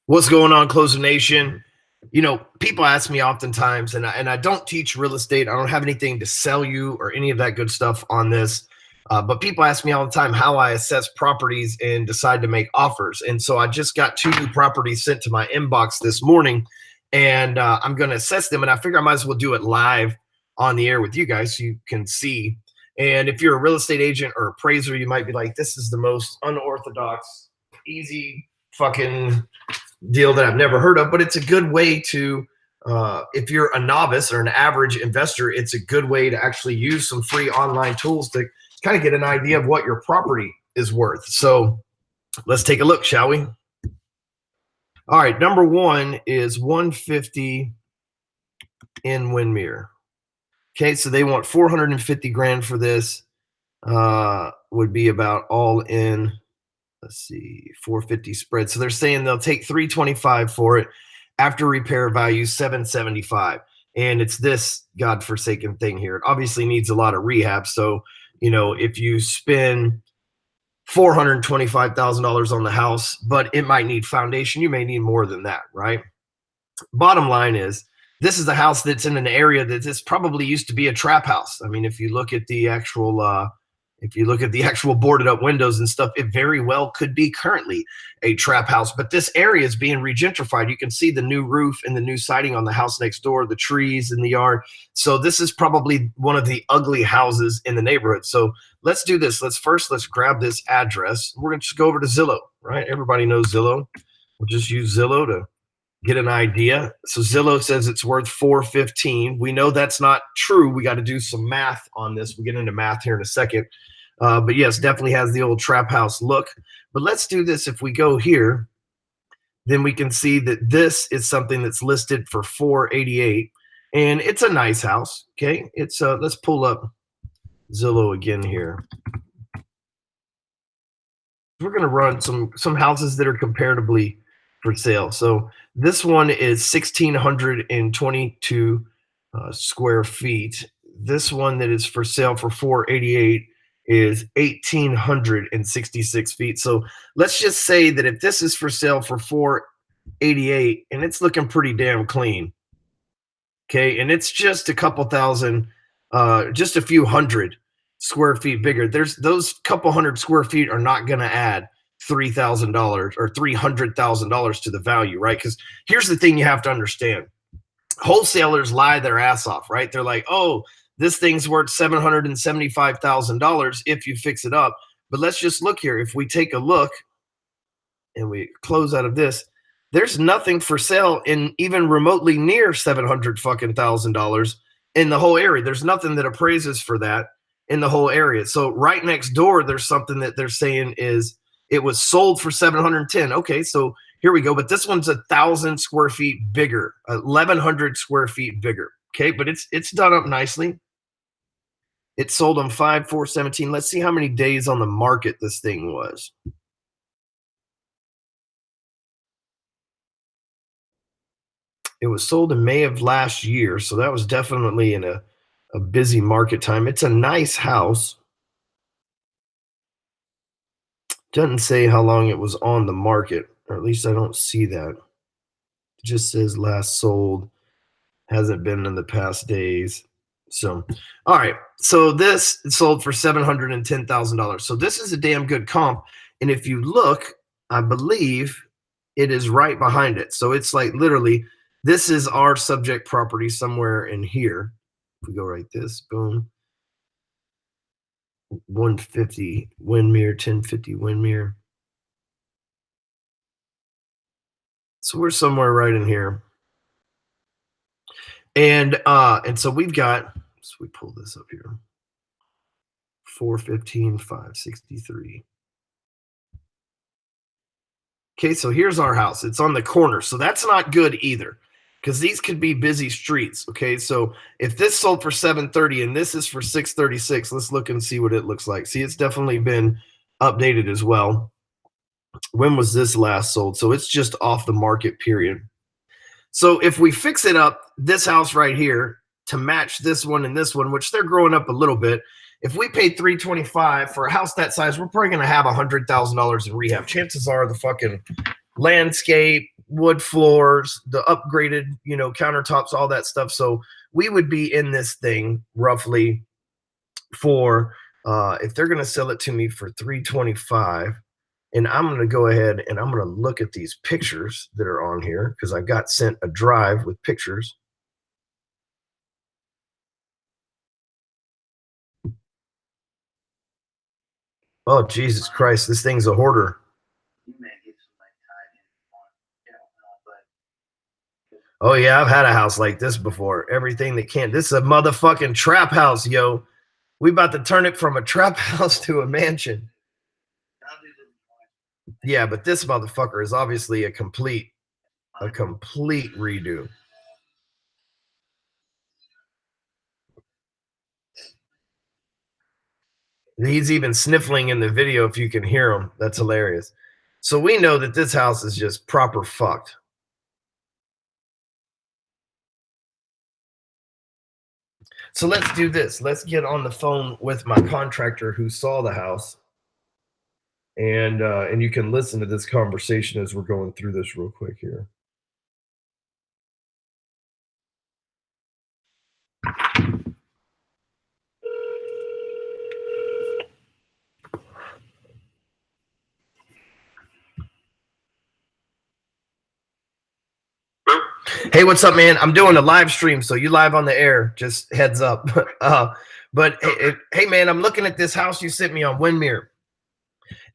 What's going on, Closer Nation? You know, people ask me oftentimes, and I don't teach real estate. I don't have anything to sell you or any of that good stuff on this. But people ask me all the time how I assess properties and decide to make offers. And so I just got 2 new properties sent to my inbox this morning, and I'm going to assess them. And I figure I might as well do it live on the air with you guys so you can see. And if you're a real estate agent or appraiser, you might be like, this is the most unorthodox, easy fucking deal that I've never heard of, but it's a good way to, if you're a novice or an average investor, it's a good way to actually use some free online tools to kind of get an idea of what your property is worth. So let's take a look, shall we? All right, number 1 is 150 in Windermere. Okay, so they want 450 grand for this. Would be about all in. Let's see, 450 spread. So they're saying they'll take 325 for it. After repair value, 775. And it's this godforsaken thing here. It obviously needs a lot of rehab. So, you know, if you spend $425,000 on the house, but it might need foundation, you may need more than that, right? Bottom line is, this is a house that's in an area that this probably used to be a trap house. I mean, if you look at the actual boarded up windows and stuff, it very well could be currently a trap house. But this area is being regentrified. You can see the new roof and the new siding on the house next door, the trees in the yard. So this is probably one of the ugly houses in the neighborhood. So let's do this. Let's grab this address. We're going to just go over to Zillow, right? Everybody knows Zillow. We'll just use Zillow to get an idea. So Zillow says it's worth 415. We know that's not true. We got to do some math on this. We'll get into math here in a second. But yes, definitely has the old trap house look. But let's do this. If we go here, then we can see that this is something that's listed for 488, and it's a nice house. Okay, it's let's pull up Zillow again here. We're going to run some houses that are comparatively for sale. So this one is 1,622 square feet. This one that is for sale for 488 is 1,866 feet. So let's just say that if this is for sale for 488 and it's looking pretty damn clean, okay, and it's just a couple thousand, just a few hundred square feet bigger, those couple hundred square feet are not going to add $3,000 or $300,000 to the value, right? Because here's the thing you have to understand. Wholesalers lie their ass off, right? They're like, oh, this thing's worth $775,000 if you fix it up. But let's just look here. If we take a look and we close out of this, there's nothing for sale in even remotely near $700,000 in the whole area. There's nothing that appraises for that in the whole area. So right next door, there's something that they're saying is it was sold for 710. Okay, so here we go. But this one's 1,000 square feet bigger, 1,100 square feet bigger. Okay, but it's done up nicely. It sold on 5/4/17. Let's see how many days on the market this thing was. It was sold in May of last year, so that was definitely in a busy market time. It's a nice house. Doesn't say how long it was on the market, or at least I don't see that. It just says last sold, hasn't been in the past days. So, all right. So this sold for $710,000. So this is a damn good comp. And if you look, I believe it is right behind it. So it's like literally, this is our subject property somewhere in here. If we go right this, boom. 150 Windermere, 1050 Windermere. So we're somewhere right in here. And so we've got, so we pull this up here. 415, 563. Okay, so here's our house. It's on the corner. So that's not good either, because these could be busy streets. Okay, so if this sold for 730 and this is for 636, let's look and see what it looks like. See, it's definitely been updated as well. When was this last sold? So it's just off the market period. So if we fix it up, this house right here, to match this one and this one, which they're growing up a little bit, if we paid $325 for a house that size, we're probably going to have $100,000 in rehab. Chances are the fucking landscape, wood floors, the upgraded, countertops, all that stuff. So we would be in this thing roughly for if they're going to sell it to me for 325, and I'm going to go ahead and I'm going to look at these pictures that are on here because I got sent a drive with pictures. Oh, Jesus Christ, this thing's a hoarder. Oh yeah, I've had a house like this before. Everything that can. This is a motherfucking trap house, yo. We about to turn it from a trap house to a mansion. Yeah, but this motherfucker is obviously a complete redo. He's even sniffling in the video if you can hear him. That's hilarious. So we know that this house is just proper fucked. So let's do this. Let's get on the phone with my contractor who saw the house. And you can listen to this conversation as we're going through this real quick here. Hey, what's up, man? I'm doing a live stream, so you live on the air. Just heads up. But hey, man, I'm looking at this house you sent me on Windmere.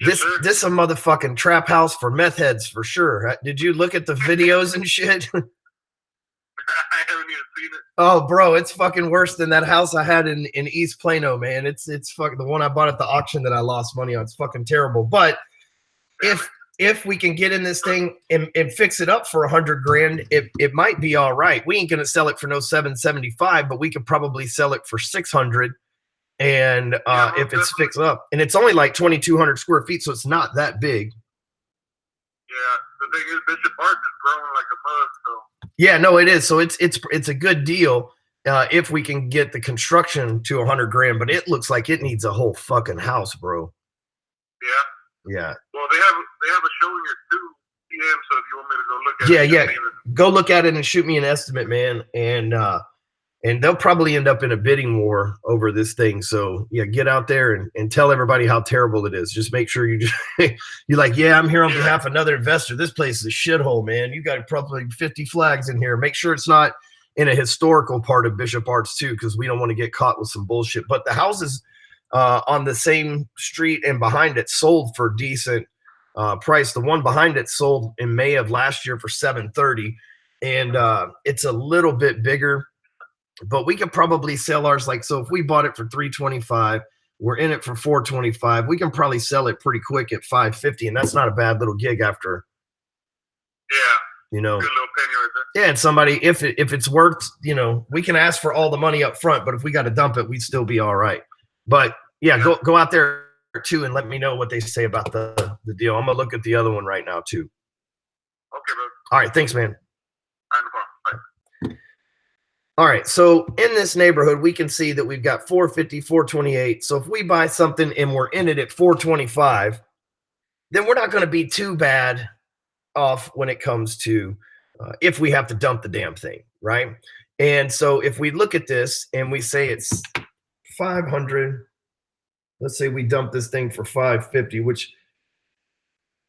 This is a motherfucking trap house for meth heads for sure. Did you look at the videos and shit? I haven't even seen it. Oh, bro, it's fucking worse than that house I had in East Plano, man. It's fucking the one I bought at the auction that I lost money on. It's fucking terrible. But if we can get in this thing and fix it up for $100,000, it might be all right. We ain't gonna sell it for no $775, but we could probably sell it for $600. And if it's fixed up, and it's only like 2,200 square feet, so it's not that big. Yeah, the thing is, Bishop Arts is growing like a mug. So yeah, no, it is. So it's a good deal if we can get the construction to $100,000. But it looks like it needs a whole fucking house, bro. Yeah. Yeah. Well, they have a showing at 2 p.m. So if you want me to go look at it, yeah, go look at it and shoot me an estimate, man. And they'll probably end up in a bidding war over this thing. So yeah, get out there and tell everybody how terrible it is. Just make sure you're like, yeah, I'm here on behalf of another investor. This place is a shithole, man. You got probably 50 flags in here. Make sure it's not in a historical part of Bishop Arts too, because we don't want to get caught with some bullshit. But the houses on the same street and behind it sold for decent price. The one behind it sold in May of last year for $730, and it's a little bit bigger. But we could probably sell ours so if we bought it for $325, we're in it for $425. We can probably sell it pretty quick at $550, and that's not a bad little gig after. Yeah. Good little penny right there. Yeah, and somebody, if it's worth, we can ask for all the money up front, but if we got to dump it, we'd still be all right. But yeah, go out there too and let me know what they say about the deal. I'm gonna look at the other one right now too. Okay, bro. All right, thanks, man. No problem. Bye. All right, so in this neighborhood, we can see that we've got 450, 428. So if we buy something and we're in it at 425, then we're not going to be too bad off when it comes to if we have to dump the damn thing, right? And so if we look at this and we say it's 500, let's say we dump this thing for 550, which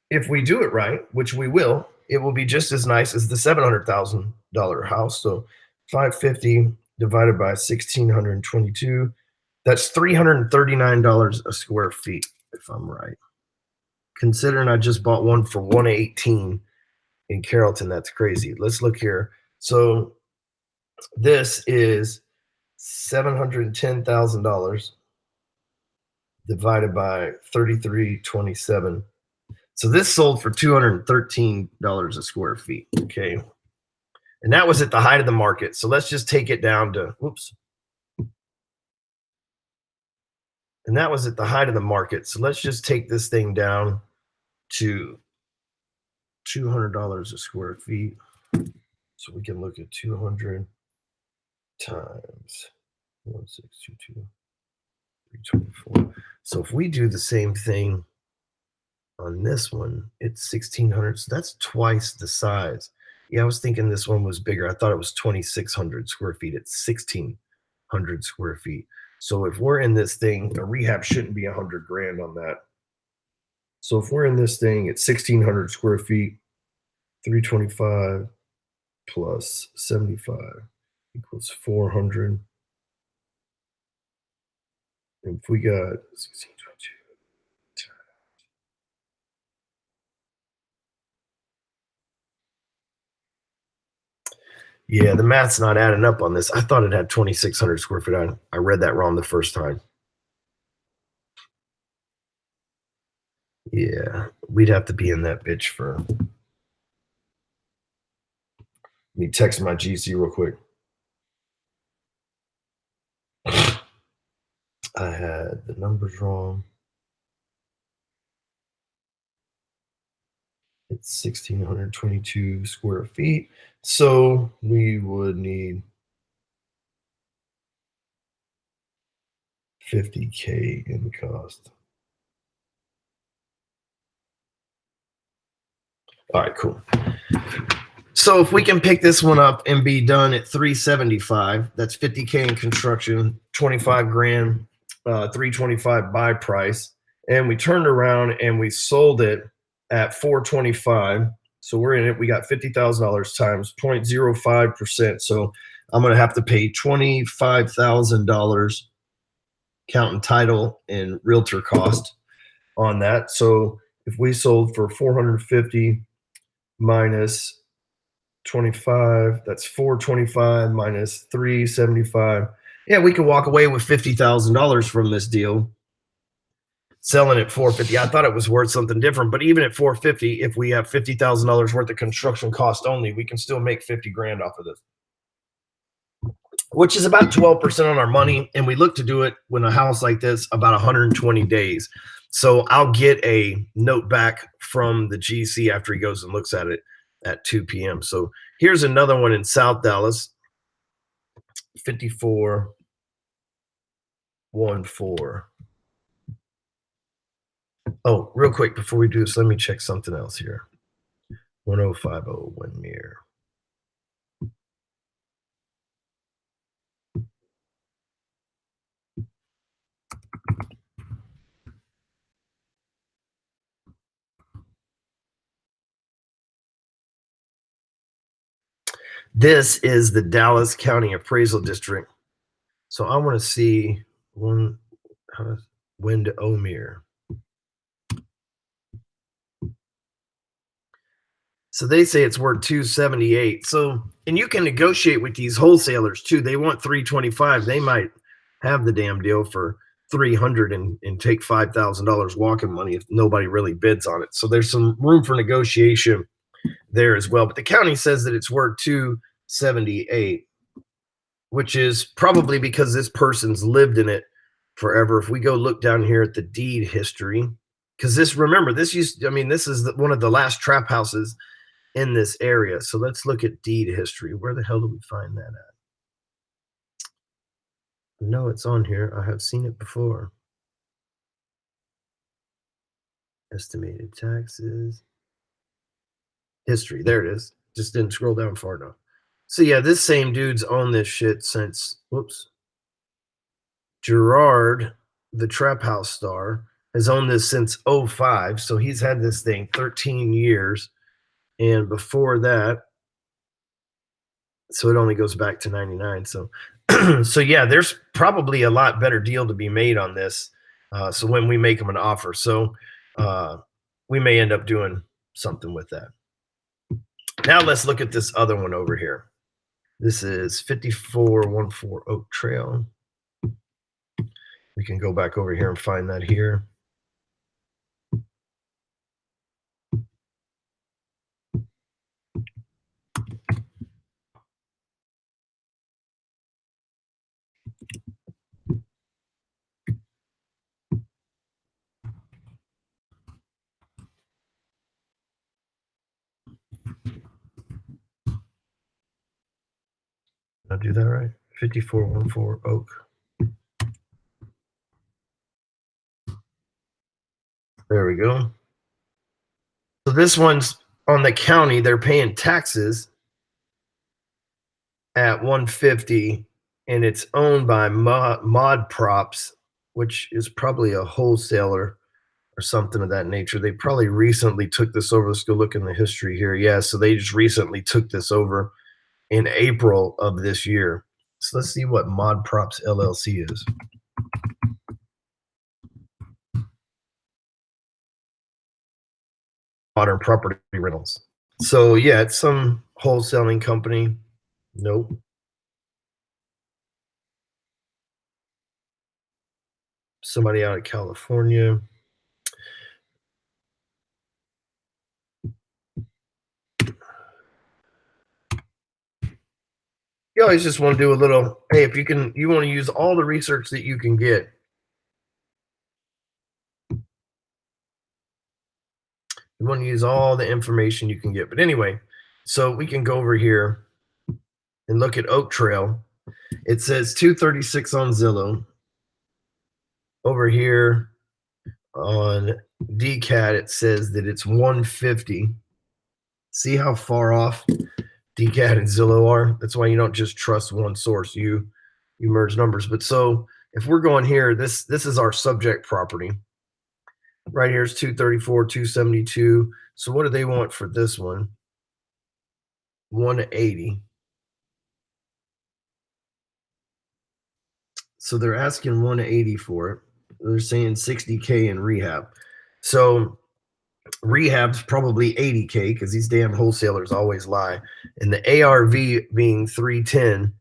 if we do it right, which we will, it will be just as nice as the $700,000 house. So 550 divided by 1,622, that's $339 a square feet, if I'm right. Considering I just bought one for $118 in Carrollton, that's crazy. Let's look here. So this is $710,000 divided by 3327. So this sold for $213 a square feet. Okay. And that was at the height of the market. So let's just take it down to, whoops. And that was at the height of the market. So let's just take this thing down to $200 a square feet. So we can look at 200 times 1,622, 324. So if we do the same thing on this one, it's 1,600. So that's twice the size. Yeah, I was thinking this one was bigger. I thought it was 2,600 square feet. It's 1,600 square feet. So if we're in this thing, a rehab shouldn't be 100 grand on that. So if we're in this thing at 1,600 square feet, 325 plus 75 equals 400. And if we got 1622, yeah, the math's not adding up on this. I thought it had 2,600 square feet. I read that wrong the first time. Yeah, we'd have to be in that bitch for. Let me text my GC real quick. I had the numbers wrong. It's 1,622 square feet. So we would need 50K in cost. All right, cool. So if we can pick this one up and be done at 375, that's 50K in construction, 25 grand, 325 buy price, and we turned around and we sold it at 425. So we're in it. We got $50,000 times 0.05%. So I'm going to have to pay $25,000 counting title and realtor cost on that. So if we sold for 450 minus 25, that's 425 minus 375. Yeah, we could walk away with $50,000 from this deal. Selling at 450. I thought it was worth something different, but even at 450, if we have $50,000 worth of construction cost only, we can still make 50 grand off of this, which is about 12% on our money. And we look to do it when a house like this about 120 days. So I'll get a note back from the GC after he goes and looks at it at 2 p.m. So here's another one in South Dallas, 5414. Oh, real quick before we do this, let me check something else here. 1050 Winmere. This is the Dallas County Appraisal District. So I want to see Windomere. So they say it's worth 278. So, and you can negotiate with these wholesalers too. They want 325. They might have the damn deal for 300 and take $5,000 walking money if nobody really bids on it. So there's some room for negotiation there as well. But the county says that it's worth 278, which is probably because this person's lived in it forever. If we go look down here at the deed history, because this, remember, this used, I mean, this is one of the last trap houses in this area. So let's look at deed history. Where the hell do we find that at? No, it's on here. I have seen it before. Estimated taxes. History. There it is. Just didn't scroll down far enough. So yeah, this same dude's owned this shit since, whoops. Gerard, the trap house star, has owned this since 05. So he's had this thing 13 years. And before that, so it only goes back to 99. So, so yeah, there's probably a lot better deal to be made on this. So when we make them an offer, so we may end up doing something with that. Now let's look at this other one over here. This is 5414 Oak Trail. We can go back over here and find that here. Did I do that right? 5414 Oak. There we go. this one's on the county. They're paying taxes at 150, and it's owned by Mod Props, which is probably a wholesaler or something of that nature. They probably recently took this over. Let's go look in the history here. Yeah, so they just recently took this over in April of this year. So let's see what Mod Props LLC is. Modern Property Rentals. So yeah, it's some wholesaling company. Nope. Somebody out of California. You always just want to do a little, hey, if you can, you want to use all the research that you can get. You want to use all the information you can get. But anyway, so we can go over here and look at Oak Trail. It says 236 on Zillow. Over here on DCAT, it says that it's 150. See how far off DCAT and Zillow are? That's why you don't just trust one source. You merge numbers. But so if we're going here, this is our subject property. Right here is 234, 272. So what do they want for this one? 180. So they're asking 180 for it. They're saying 60K in rehab. So rehab's probably 80K because these damn wholesalers always lie. And the ARV being 310,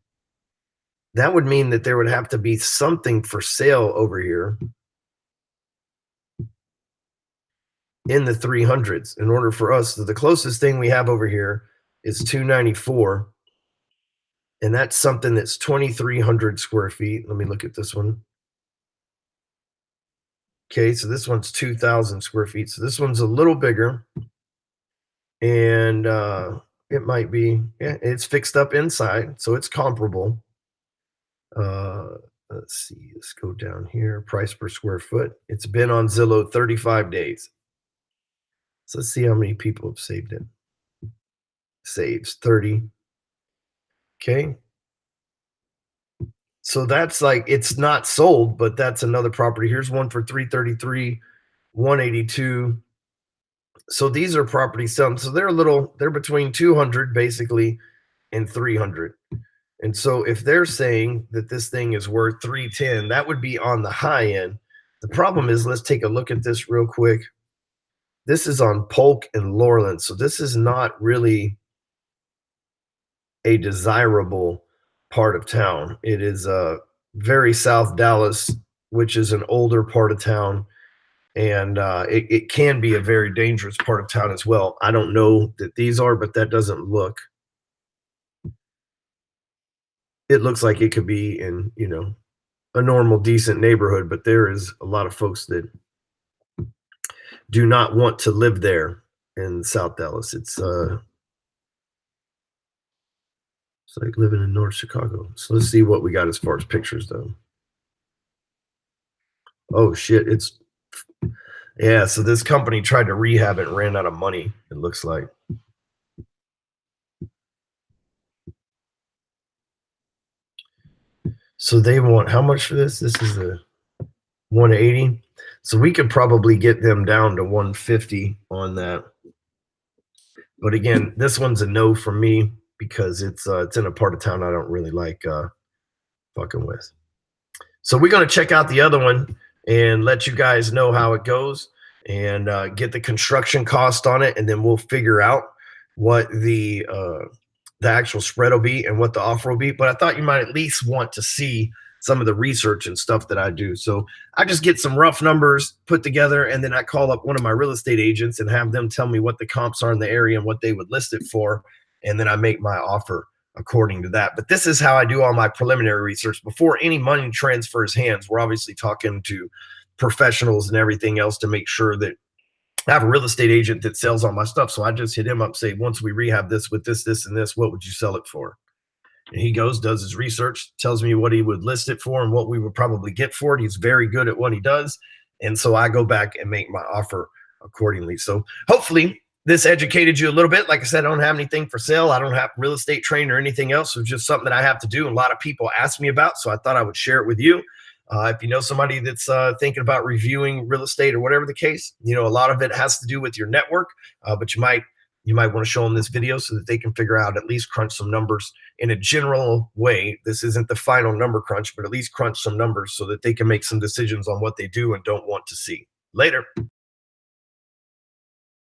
that would mean that there would have to be something for sale over here in the 300s in order for us. So the closest thing we have over here is 294. And that's something that's 2,300 square feet. Let me look at this one. Okay, so this one's 2,000 square feet. So this one's a little bigger. And it might be, yeah, it's fixed up inside. So it's comparable. Let's see, let's go down here. Price per square foot. It's been on Zillow 35 days. So let's see how many people have saved it. Saves 30. Okay. So that's like, it's not sold, but that's another property. Here's one for 333, 182. So these are properties selling. So they're between 200 basically and 300. And so if they're saying that this thing is worth 310, that would be on the high end. The problem is, let's take a look at this real quick. This is on Polk and Laurelland. So this is not really a desirable part of town. It is very South Dallas, which is an older part of town. And it can be a very dangerous part of town as well. I don't know that these are, but that doesn't look. It looks like it could be in, you know, a normal, decent neighborhood, but there is a lot of folks that do not want to live there in South Dallas. It's like living in North Chicago. So let's see what we got as far as pictures, though. Oh, shit. Yeah, so this company tried to rehab it and ran out of money, it looks like. So they want how much for this? This is a 180. So we could probably get them down to 150 on that. But again, this one's a no from me because it's in a part of town I don't really like fucking with. So we're going to check out the other one and let you guys know how it goes and get the construction cost on it, and then we'll figure out what the actual spread will be and what the offer will be. But I thought you might at least want to see some of the research and stuff that I do. So I just get some rough numbers put together, and then I call up one of my real estate agents and have them tell me what the comps are in the area and what they would list it for. And then I make my offer according to that. But this is how I do all my preliminary research before any money transfers hands. We're obviously talking to professionals and everything else to make sure that I have a real estate agent that sells all my stuff. So I just hit him up, say, once we rehab this with this, this, and this, what would you sell it for? And he goes, does his research, tells me what he would list it for and what we would probably get for it. He's very good at what he does. And so I go back and make my offer accordingly. So hopefully this educated you a little bit. Like I said, I don't have anything for sale. I don't have real estate training or anything else. It's just something that I have to do. And a lot of people ask me about, so I thought I would share it with you. If you know somebody that's thinking about reviewing real estate or whatever the case, a lot of it has to do with your network, but you might want to show them this video so that they can figure out, at least crunch some numbers in a general way. This isn't the final number crunch, but at least crunch some numbers so that they can make some decisions on what they do and don't want to see. Later.